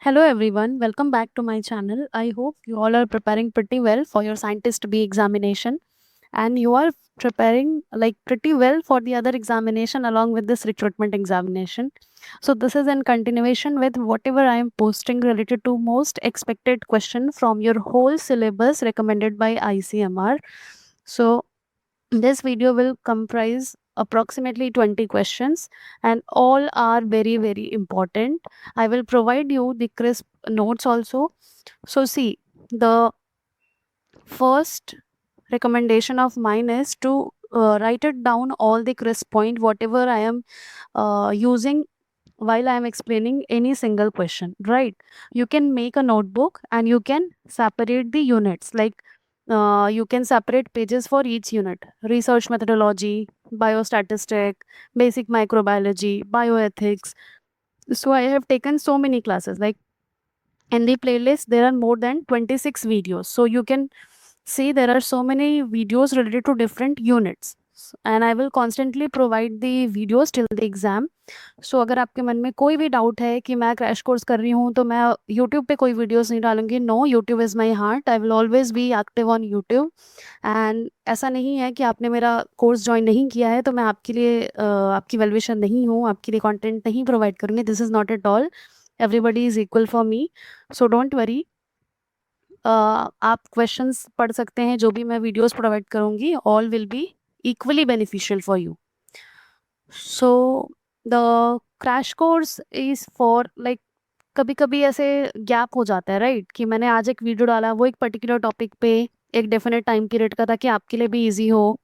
Hello everyone, welcome back to my channel. I hope you all are preparing pretty well for your scientist B examination and you are preparing like pretty well for the other examination along with this recruitment examination. So this is in continuation with whatever I am posting related to most expected question from your whole syllabus recommended by ICMR. So this video will comprise approximately 20 questions and all are very important. I will provide you the crisp notes also. So see, the first recommendation of mine is to write it down all the crisp point whatever I am using while I am explaining any single question, right? You can make a notebook and you can separate the units. Like you can separate pages for each unit: research methodology, biostatistic, basic microbiology, bioethics. So I have taken so many classes. Like in the playlist, there are more than 26 videos. So you can see there are so many videos related to different units. And I will constantly provide the videos till the exam. सो अगर आपके मन में कोई भी doubt है कि मैं crash course कर रही हूँ तो मैं यूट्यूब पे कोई वीडियोस नहीं डालूंगी. No, YouTube is my heart. I will always be active on YouTube. And ऐसा नहीं है कि आपने मेरा कोर्स ज्वाइन नहीं किया है तो मैं आपके लिए आपकी वेलविशर नहीं हूँ, आपके लिए कंटेंट नहीं प्रोवाइड करूँगी. This is not at all. Everybody is equal for me, so don't worry. आप क्वेश्चंस पढ़ सकते हैं. जो भी मैं वीडियोस प्रोवाइड करूँगी all will be equally beneficial for you. So the crash course is for like कभी कभी ऐसे गैप हो जाता है, राइट? कि मैंने आज एक वीडियो डाला, वो एक पर्टिकुलर टॉपिक पे एक डेफिनेट टाइम पीरियड का था कि आपके लिए भी इजी हो.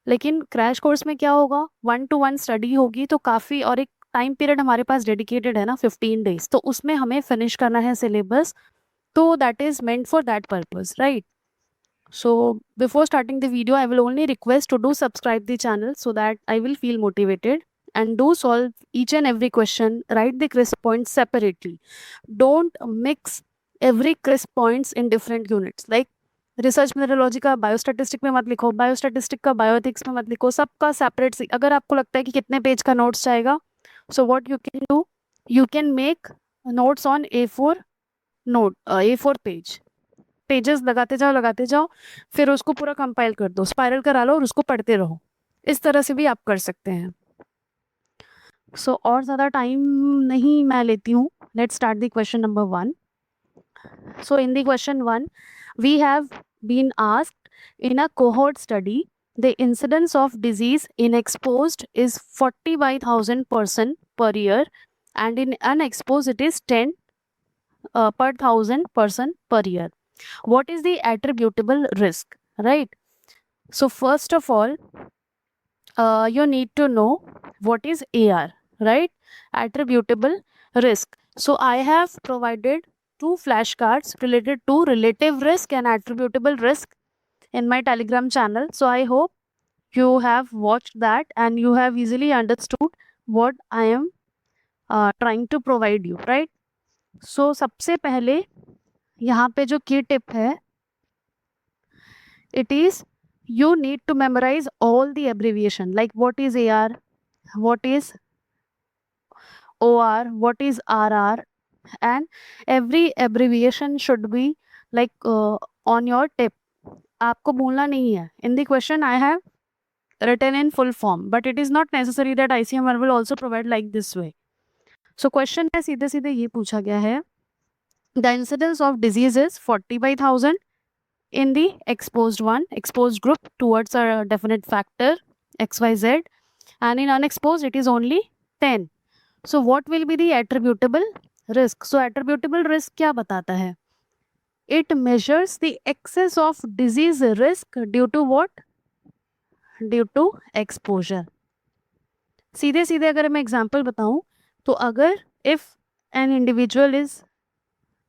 लेकिन क्रैश कोर्स में क्या होगा, 1-to-1 स्टडी होगी तो काफ़ी, और एक टाइम पीरियड हमारे पास डेडिकेटेड है ना, 15 days, तो उसमें हमें फिनिश करना है सिलेबस. तो that is meant for that purpose, right? So before starting the video, I will only request to do subscribe the channel so that I will feel motivated, and do solve each and every question. Write the crisp points separately. Don't mix every crisp points in different units. Like research methodology का बायोस्टैटिस्टिक में मत लिखो, बायोस्टैटिस्टिक का bioethics में मत लिखो, सबका separate. अगर आपको लगता है कि कितने पेज का नोट्स जाएगा, so what you can do, you can make notes on A4 note, A4 pages लगाते जाओ, फिर उसको पूरा कंपाइल कर दो, स्पाइरल करा लो और उसको पढ़ते रहो. इस तरह से भी आप कर सकते हैं. सो और ज़्यादा टाइम नहीं मैं लेती हूँ. Let's start the question number 1. So in the question 1, we have been asked, in a cohort study, the incidence of disease in exposed is 40 by 1000 person per year, and in unexposed it is 10 per 1000 person per year. What is the attributable risk, right? So first of all, you need to know what is AR, right? Attributable risk. So I have provided 2 flashcards related to relative risk and attributable risk in my Telegram channel. So I hope you have watched that and you have easily understood what I am trying to provide you, right? So सबसे पहले यहाँ पे जो की tip है, it is you need to memorize all the abbreviation, like what is AR, what is OR, what is RR, and every abbreviation should be like on your tip. आपको भूलना नहीं है. In the question I have written in full form, but it is not necessary that ICMR will also provide like this way. So question है, सीधे सीधे ये पूछा गया है, the incidence of disease is 40 by 1000 in the exposed group towards a definite factor XYZ, and in unexposed it is only 10. So what will be the attributable risk? So attributable risk क्या बताता है? It measures the excess of disease risk due to what? Due to exposure. सीधे सीधे अगर मैं example बताऊं तो अगर if an individual is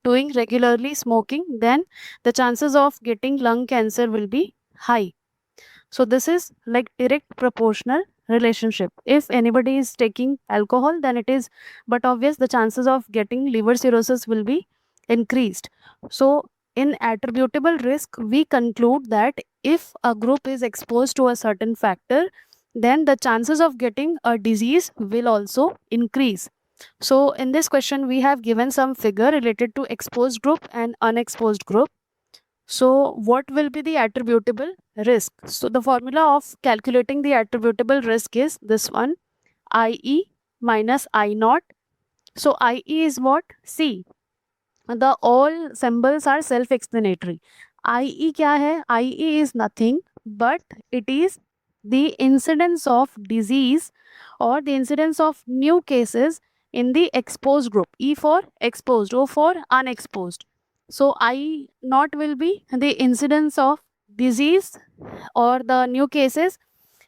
doing regularly smoking, then the chances of getting lung cancer will be high. So this is like direct proportional relationship. If anybody is taking alcohol, then it is but obvious the chances of getting liver cirrhosis will be increased. So in attributable risk, we conclude that if a group is exposed to a certain factor, then the chances of getting a disease will also increase. So in this question, we have given some figure related to exposed group and unexposed group. So what will be the attributable risk? So the formula of calculating the attributable risk is this one, IE minus I naught. So IE is what? C. The all symbols are self-explanatory. IE क्या है? IE is nothing but it is the incidence of disease or the incidence of new cases in the exposed group. E for exposed, O for unexposed. So I naught will be the incidence of disease or the new cases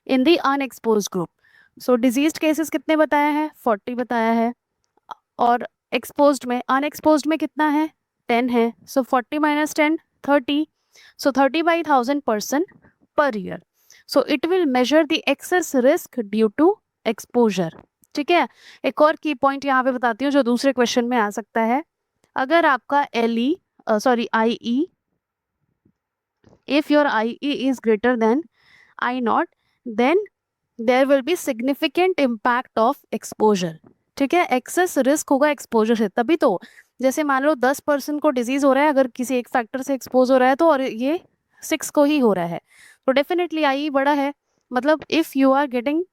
in the unexposed group. So diseased cases कितने बताया है? 40 बताया है. और exposed में, unexposed में कितना है? 10 है. So 40 minus 10, 30. So 30 by 1000 person per year. So it will measure the excess risk due to exposure. ठीक है. एक और की पॉइंट यहाँ पे बताती हूँ जो दूसरे क्वेश्चन में आ सकता है. अगर आपका IE, if your IE is greater than I naught, then there will be significant impact of exposure. ठीक है. एक्सेस रिस्क होगा एक्सपोजर से. तभी तो जैसे मान लो 10% को डिजीज हो रहा है, अगर किसी एक फैक्टर से एक्सपोज हो रहा है तो, और ये 6 को ही हो रहा है, तो डेफिनेटली आई बड़ा है. मतलब if you are getting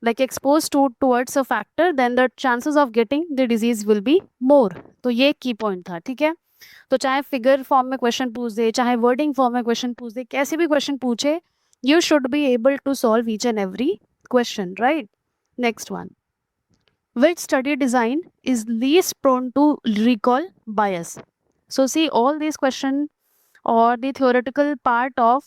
like exposed towards a factor, then the chances of getting the disease will be more. तो ये की पॉइंट था. ठीक है. तो चाहे फिगर फॉर्म में क्वेश्चन पूछ दे, चाहे वर्डिंग फॉर्म में क्वेश्चन पूछ दे, कैसे भी क्वेश्चन पूछे, you should be able to solve each and every question, right? Next one. Which study design is least prone to recall bias? So see, all these questions or the theoretical part of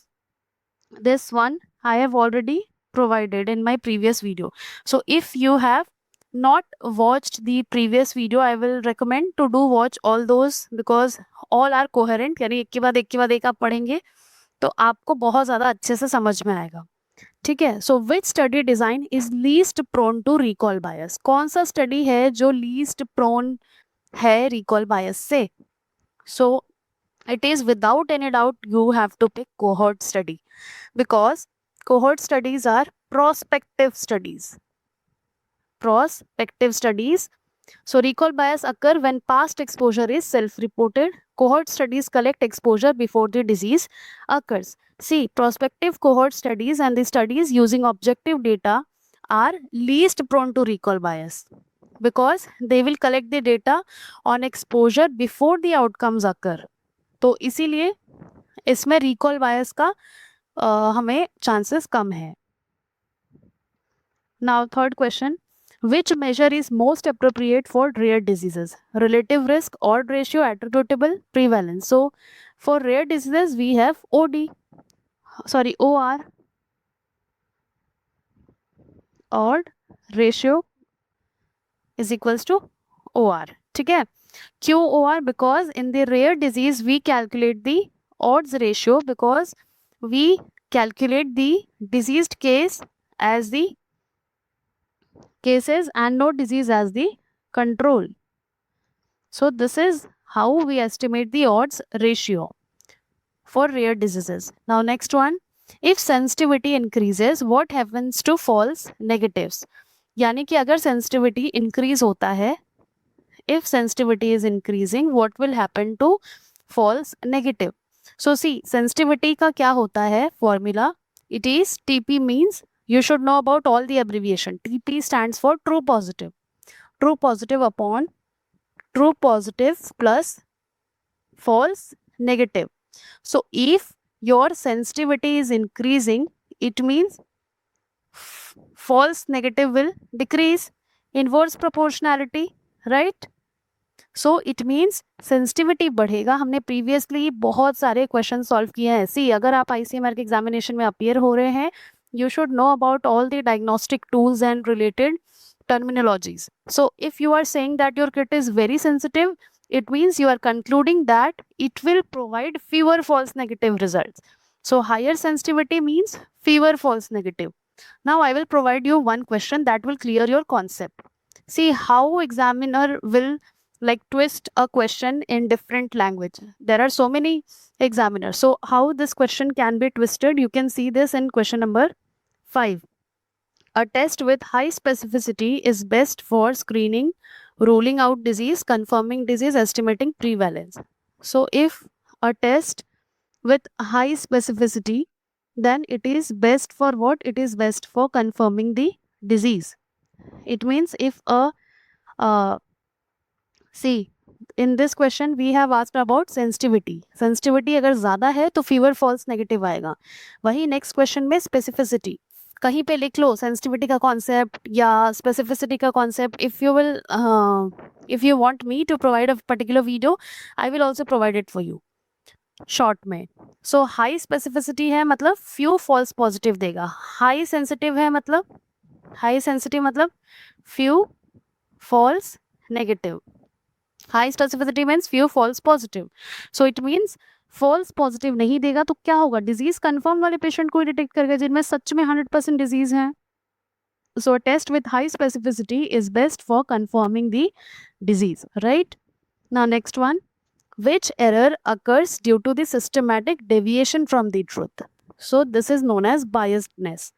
this one I have already provided in my previous video. So if you have not watched the previous video, I will recommend to do watch all those because all are coherent. यानी एक के बाद एक आप पढ़ेंगे तो आपको बहुत ज़्यादा अच्छे से समझ में आएगा. ठीक है. So which study design is least prone to recall bias? कौन सा स्टडी है जो लीस्ट प्रोन है रिकॉल बायस से? So it is without any doubt you have to pick cohort study because cohort studies are prospective studies. So recall bias occur when past exposure is self-reported. Cohort studies collect exposure before the disease occurs. See, prospective cohort studies and the studies using objective data are least prone to recall bias because they will collect the data on exposure before the outcomes occur. तो इसीलिए इसमें recall बायस का हमें chances कम है. Now third question, which measure is most appropriate for rare diseases? Relative risk, odd ratio, attributable, prevalence. So for rare diseases we have OR, odd ratio is equals to OR. ठीक है. QOR because in the rare disease we calculate the odds ratio because we calculate the diseased case as the cases and no disease as the control. So this is how we estimate the odds ratio for rare diseases. Now next one, if sensitivity increases, what happens to false negatives? यानी कि अगर sensitivity increase होता है, if sensitivity is increasing, what will happen to false negative? So see, sensitivity का क्या होता है formula? It is TP means you should know about all the abbreviation. TP stands for true positive. True positive upon true positive plus false negative. So if your sensitivity is increasing, it means false negative will decrease. Inverse proportionality, right? So it means sensitivity बढ़ेगा. हमने previously बहुत सारे question solve किए हैं. सी, अगर आप ICMR के examination में अपीयर हो रहे हैं, you should know about all the diagnostic tools and related terminologies. So if you are saying that your kit is very sensitive, it means you are concluding that it will provide fewer false negative results. So higher sensitivity means fewer false negative. Now I will provide you one question that will clear your concept. See how examiner will like twist a question in different language. There are so many examiners. So how this question can be twisted, you can see this in question number 5. A test with high specificity is best for screening ruling out disease, confirming disease, estimating prevalence. So if a test with high specificity, then it is best for what? It is best for confirming the disease. It means if a see, in this question we have asked about sensitivity. Sensitivity अगर ज़्यादा है तो fever false negative आएगा. वही next question में specificity, कहीं पे लिख लो सेंसिटिविटी का कॉन्सेप्ट या स्पेसिफिसिटी का concept. If you want me to provide a particular video, I will also provide it for you short में. सो हाई स्पेसिफिसिटी है मतलब फ्यू फॉल्स पॉजिटिव देगा. हाई सेंसिटिव है मतलब हाई सेंसिटिव मतलब few false negative. High specificity means few false positive. So it means false positive नहीं देगा तो क्या होगा? डिजीज कंफर्म वाले पेशेंट को डिटेक्ट करेगा जिनमें सच में 100% डिजीज है. So a test with high specificity is best for confirming the disease, right? Now next one, which error occurs due to the systematic deviation from the truth? So this is known as biasedness.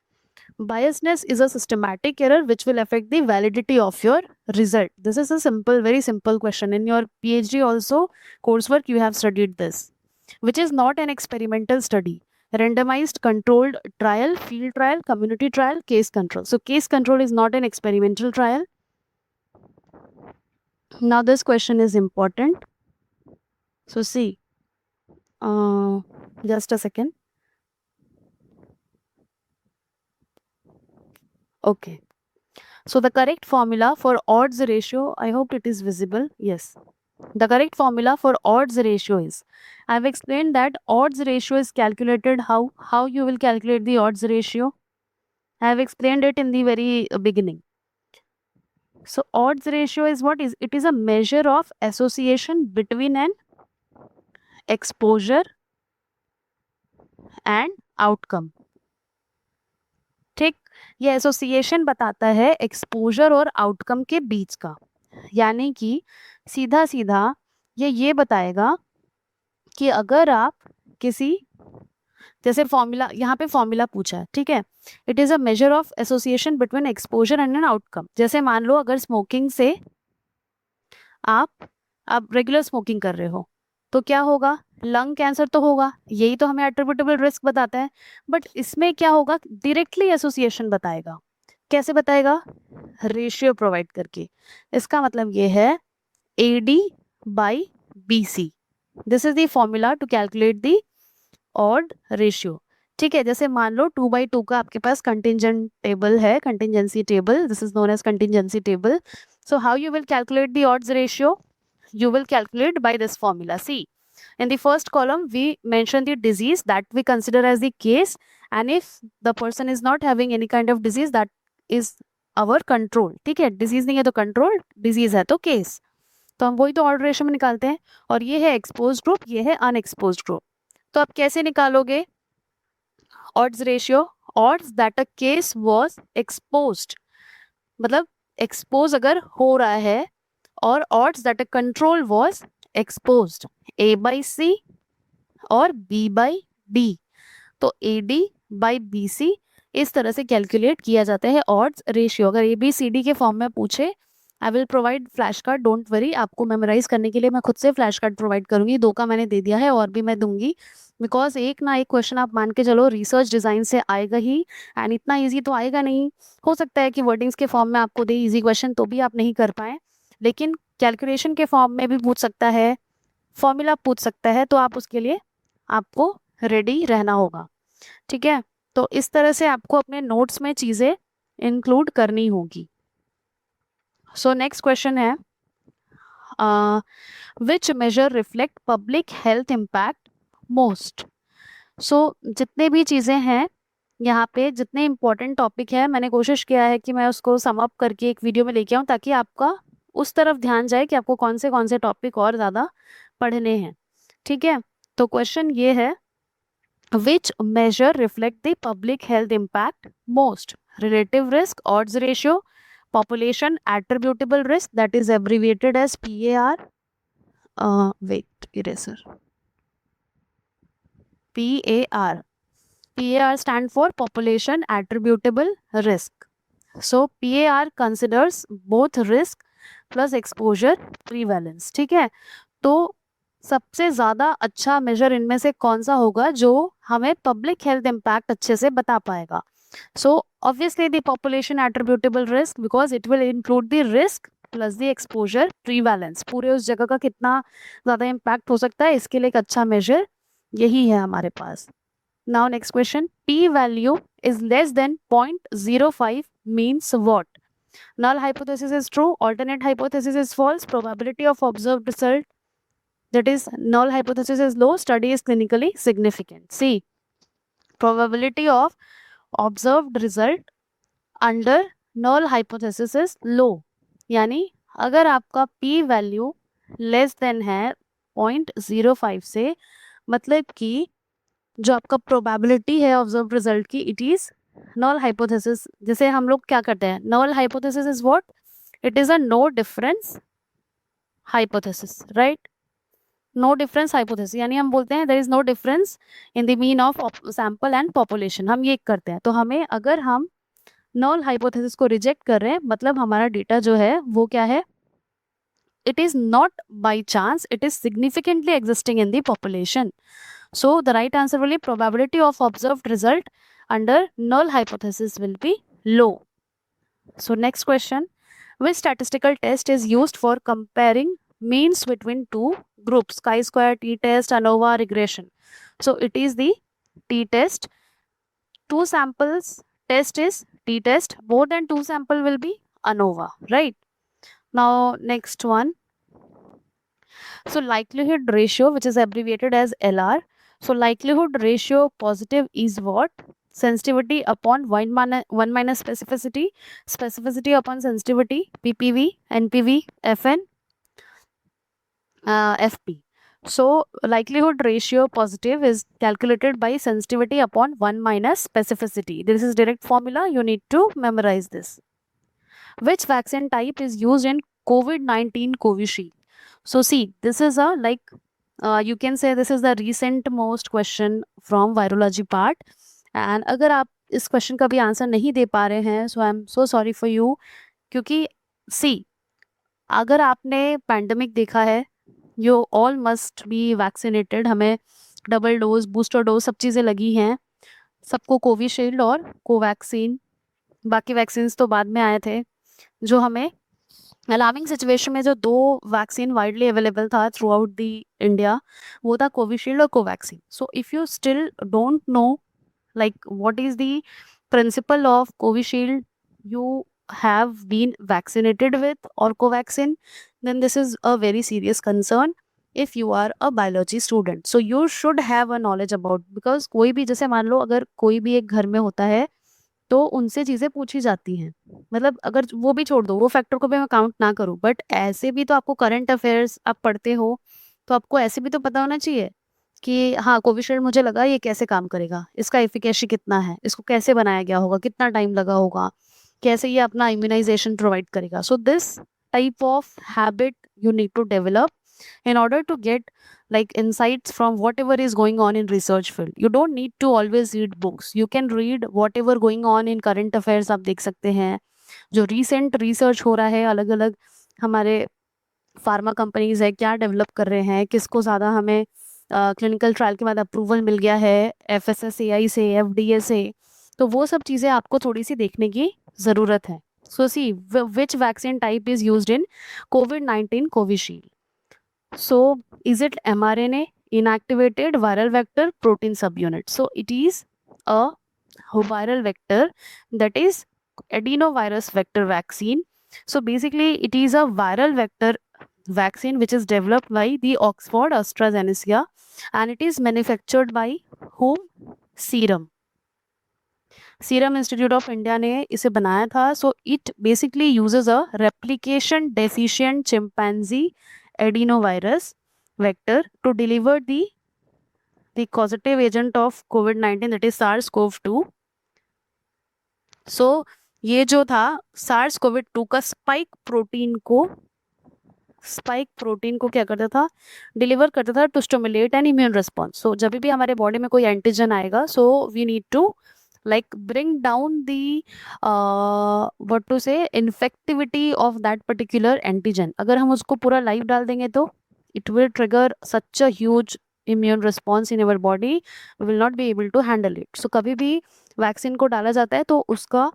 Biasness is a systematic error which will affect the validity of your result. This is a simple, very simple question. In your PhD also coursework you have studied this. Which is not an experimental study. Randomized controlled trial, field trial, community trial, case control. So case control is not an experimental trial. Now this question is important. So see, just a second. Okay. So the correct formula for odds ratio, I hope it is visible. Yes. The correct formula for odds ratio is, I have explained that odds ratio is calculated how you will calculate the odds ratio. I have explained it in the very beginning. So odds ratio is what is? It is a measure of association between an exposure and outcome. ठीक, ये association बताता है exposure और outcome के बीच का. यानी कि सीधा सीधा ये बताएगा कि अगर आप किसी, जैसे फॉर्मूला, यहाँ पे फॉर्मूला पूछा है, ठीक है, it is a measure of association between exposure and an outcome. जैसे मान लो अगर स्मोकिंग से आप रेगुलर स्मोकिंग कर रहे हो तो क्या होगा? लंग कैंसर तो होगा, यही तो हमें एट्रिब्यूटेबल रिस्क बताता है. बट इसमें क्या होगा? डायरेक्टली एसोसिएशन बताएगा. कैसे बताएगा? रेशियो प्रोवाइड करके. इसका मतलब ये है AD by BC. This is the formula to calculate the odd ratio. ठीक है, जैसे मान लो 2/2 का आपके पास कंटिजेंट टेबल है, contingency table. This is known as contingency table. So how you will calculate the odds ratio? You will calculate by this formula. See, in the first column we mention the disease that we consider as the case, and if the person is not having any kind of disease, that is our control. ठीक है, disease नहीं है तो control, disease है तो case. तो हम वही तो ऑड रेशियो में निकालते हैं. और ये है एक्सपोज ग्रुप, ये है अनएक्सपोज ग्रुप. तो आप कैसे निकालोगे odds ratio? Odds that a case was exposed, मतलब एक्सपोज अगर हो रहा है, और odds that a control was exposed, A/C और B/D. तो AD by BC इस तरह से कैलकुलेट किया जाता है ऑड्स रेशियो. अगर ABCD के फॉर्म में पूछे, I will provide flash card, don't worry. आपको मेमोराइज करने के लिए मैं खुद से फ्लैश कार्ड प्रोवाइड करूंगी. 2 का मैंने दे दिया है और भी मैं दूंगी, बिकॉज एक ना एक क्वेश्चन आप मान के चलो रिसर्च डिज़ाइन से आएगा ही. एंड इतना ईजी तो आएगा नहीं. हो सकता है कि वर्डिंग्स के फॉर्म में आपको दे ईजी क्वेश्चन तो भी आप नहीं कर पाए, लेकिन कैलकुलेशन के फॉर्म में भी पूछ सकता है, फॉर्मूला पूछ सकता है, तो आप उसके लिए आपको रेडी रहना होगा. ठीक है, तो इस तरह से आपको अपने नोट्स में चीज़ें इंक्लूड करनी होगी. सो नेक्स्ट क्वेश्चन है, which measure reflect public health impact most. So जितने भी चीज़ें हैं यहाँ पे, जितने इंपॉर्टेंट टॉपिक है, मैंने कोशिश किया है कि मैं उसको सम अप करके एक वीडियो में लेके आऊँ, ताकि आपका उस तरफ ध्यान जाए कि आपको कौन से टॉपिक और ज़्यादा पढ़ने हैं. ठीक है, तो क्वेश्चन ये है, which measure reflect the public health impact most? Relative risk, odds ratio, population attributable risk, that is abbreviated as PAR. Wait, eraser. PAR stand for population attributable risk. So PAR considers both risk plus exposure prevalence, ठीक है। तो सबसे ज़्यादा अच्छा major इनमें से कौन सा होगा जो हमें पब्लिक हेल्थ इम्पैक्ट अच्छे से बता पाएगा? So obviously the population attributable risk, because it will include the risk plus the exposure prevalence, पूरे उस जगह का कितना ज़्यादा इम्पैक्ट हो सकता है, इसके लिए एक अच्छा मेजर यही है हमारे पास। Now next question, p value is less than 0.05 means what? null hypothesis is true, alternate hypothesis is false, probability of observed result, that is null hypothesis is low, study is clinically significant. See, probability of observed result under null hypothesis is low, यानी अगर आपका p value less than है 0.05 से, मतलब कि जो आपका probability है ऑब्जर्व रिजल्ट की, इट इज नॉल हाइपोथेसिस। जैसे हम लोग क्या करते हैं, null hypothesis is what? It is a no difference hypothesis, right? No difference hypothesis यानी हम बोलते हैं there is no difference in the mean of sample and population, हम ये करते हैं। तो हमें, अगर हम नॉल हाइपोथेसिस को रिजेक्ट कर रहे हैं, मतलब हमारा डेटा जो है वो क्या है, it is not by chance, it is significantly existing in the population. So the right answer will be probability of observed result under null hypothesis will be low. So next question, which statistical test is used for comparing means between two groups? Chi-square, t-test, ANOVA, regression. So it is the t-test. Two samples test is t-test, more than two sample will be ANOVA, right? Now next one, so likelihood ratio, which is abbreviated as LR. So likelihood ratio positive is what? Sensitivity upon 1 minus specificity, specificity upon sensitivity, PPV, NPV, FN, FP. So likelihood ratio positive is calculated by sensitivity upon 1 minus specificity. This is direct formula, you need to memorize this. Which vaccine type is used in COVID-19 Covishield? So see, this is a you can say this is the recent most question from virology part, and अगर आप इस question का भी answer नहीं दे पा रहे हैं, so I am so sorry for you, क्योंकि सी, अगर आपने पैंडमिक देखा है, you all must be vaccinated, हमें डबल डोज, बूस्टर डोज सब चीज़ें लगी हैं सबको, कोविशील्ड और कोवैक्सीन, बाकी वैक्सीन तो बाद में आए थे। जो हमें अलार्मिंग सिचुएशन में जो दो वैक्सीन वाइडली अवेलेबल था थ्रू आउट दी इंडिया, वो था कोविशील्ड और Covaxin. So if you still don't know like what is the principle of Covishield you have been vaccinated with or Covaxin, then this is a very serious concern if you are a biology student. So you should have a knowledge about, because कोई भी, जैसे मान लो अगर कोई भी एक घर में होता है तो उनसे चीज़ें पूछी जाती हैं, मतलब अगर वो भी छोड़ दो, वो फैक्टर को भी मैं काउंट ना करूँ, बट ऐसे भी तो आपको करंट अफेयर्स आप पढ़ते हो, तो आपको ऐसे भी तो पता होना चाहिए कि हाँ, कोविशील्ड मुझे लगा ये कैसे काम करेगा, इसका एफिकेसी कितना है, इसको कैसे बनाया गया होगा, कितना टाइम लगा होगा, कैसे ये अपना इम्यूनाइजेशन प्रोवाइड करेगा. So this type of habit you need to develop in order to get like insights from whatever is going on in research field. You don't need to always read books, you can read whatever going on in current affairs. आप देख सकते हैं जो recent research हो रहा है, अलग अलग हमारे फार्मा कंपनीज है क्या डेवलप कर रहे हैं, किसको ज़्यादा हमें क्लिनिकल ट्रायल के बाद अप्रूवल मिल गया है FSSAI से, FDA से, तो वो सब चीज़ें आपको थोड़ी सी देखने की ज़रूरत है. So see, which vaccine type is used in COVID-19 Covishield? So is it mRNA, inactivated viral vector, protein subunit? So it is a viral vector, that is adenovirus vector vaccine. So basically it is a viral vector vaccine which is developed by the Oxford AstraZeneca, and it is manufactured by whom? Serum institute of India ने इसे बनाया था. So it basically uses a replication deficient chimpanzee adenovirus vector to deliver the causative agent of COVID-19, that is SARS-CoV-2. So ये जो था SARS-CoV-2 का spike protein को क्या करता था, डिलीवर करता था to stimulate an immune response. So जब भी हमारे बॉडी में कोई एंटीजन आएगा, so we need to like bring down the what to say infectivity of that particular antigen. अगर हम उसको पूरा लाइव डाल देंगे तो it will trigger such a huge immune response in our body, we will not be able to handle it. So कभी भी vaccine को डाला जाता है तो उसका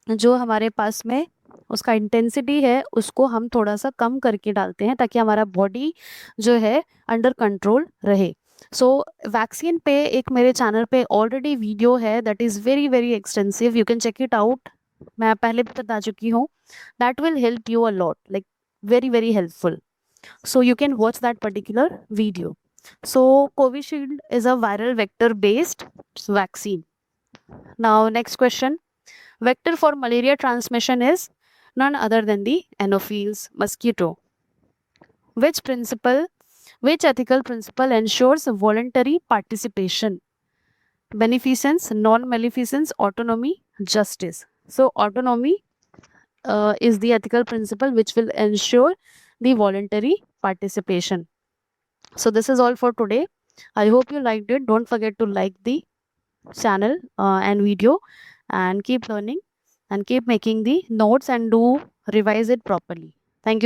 जो हमारे पास में उसका इंटेंसिटी है उसको हम थोड़ा सा कम करके डालते हैं ताकि हमारा बॉडी जो है अंडर कंट्रोल रहे. सो वैक्सीन पे एक मेरे चैनल पे ऑलरेडी वीडियो है that is very very extensive, you can check it out. मैं पहले भी बता चुकी हूँ. That will help you a lot, like very very helpful. So you can watch that particular video. So Covishield is a viral vector based vaccine. Now next question. Vector for malaria transmission is none other than the Anopheles mosquito. Which principle, which ethical principle ensures voluntary participation? Beneficence, non-maleficence, autonomy, justice. So autonomy is the ethical principle which will ensure the voluntary participation. So this is all for today. I hope you liked it. Don't forget to like the channel and video, and keep learning and keep making the notes and do revise it properly. Thank you.